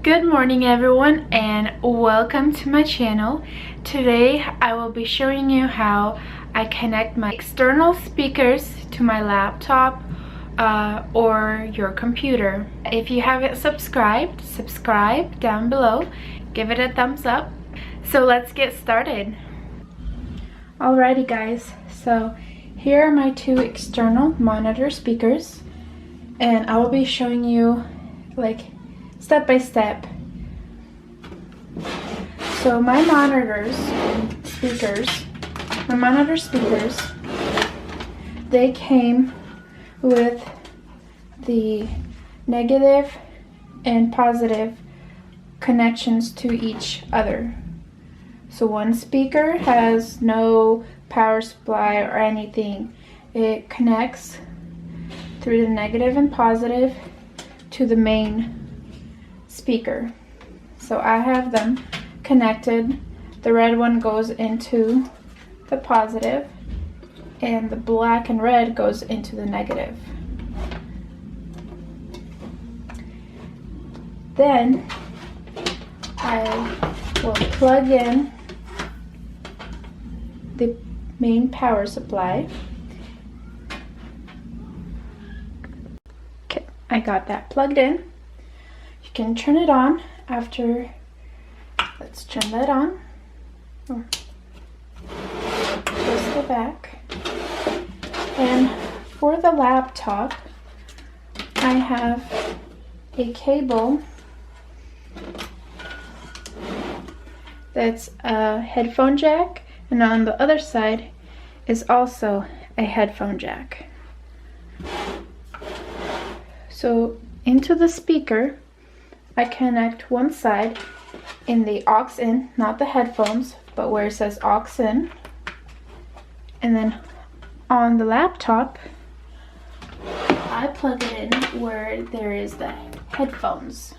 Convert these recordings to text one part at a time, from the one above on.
Good morning everyone and welcome to my channel. Today I will be showing you how I connect my external speakers to my laptop or your computer. If you haven't subscribed, subscribe down below, give it a thumbs up. So let's get started. Alrighty guys, so here are my two external monitor speakers and I will be showing you like step by step. So my monitor speakers, they came with the negative and positive connections to each other. So one speaker has no power supply or anything. It connects through the negative and positive to the main speaker. So I have them connected. The red one goes into the positive and the black and red goes into the negative. Then I will plug in the main power supply. Okay, I got that plugged in. You can turn it on after. Let's turn that on. Twist the back. And for the laptop, I have a cable that's a headphone jack, and on the other side is also a headphone jack. So into the speaker, I connect one side in the aux in, not the headphones, but where it says aux in. And then on the laptop, I plug it in where there is the headphones.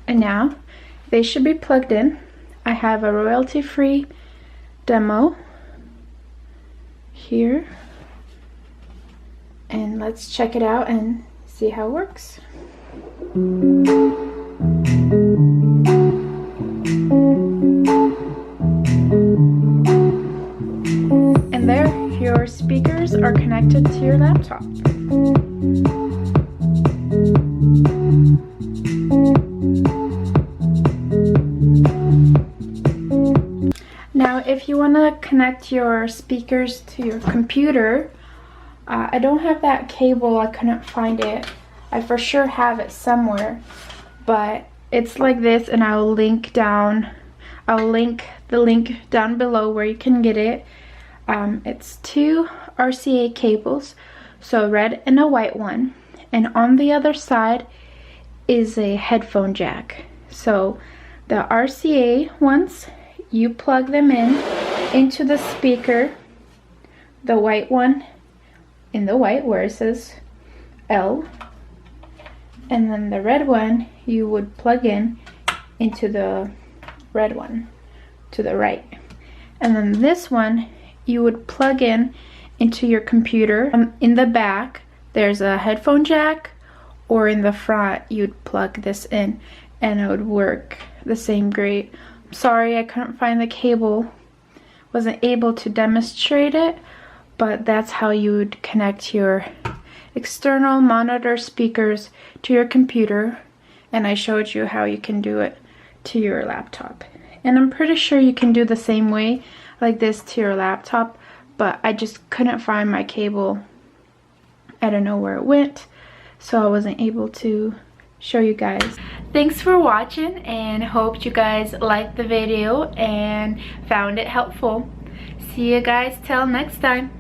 And now they should be plugged in. I have a royalty-free demo here. And let's check it out and see how it works. And there, your speakers are connected to your laptop. Now, if you want to connect your speakers to your computer, I don't have that cable. I couldn't find it. I for sure have it somewhere, but it's like this, and I'll link the link down below where you can get it. It's two RCA cables, so a red and a white one, and on the other side is a headphone jack. So the RCA ones, you plug them into the speaker, the white one in the white where it says L, and then the red one you would plug into the red one to the right. And then this one you would plug into your computer. In the back there's a headphone jack, or in the front you'd plug this in and it would work the same great. I'm sorry I couldn't find the cable, wasn't able to demonstrate it, but that's how you would connect your external monitor speakers to your computer, and I showed you how you can do it to your laptop. And I'm pretty sure you can do the same way like this to your laptop, but I just couldn't find my cable. I don't know where it went, so I wasn't able to show you guys. Thanks for watching, and hope you guys liked the video and found it helpful. See you guys till next time.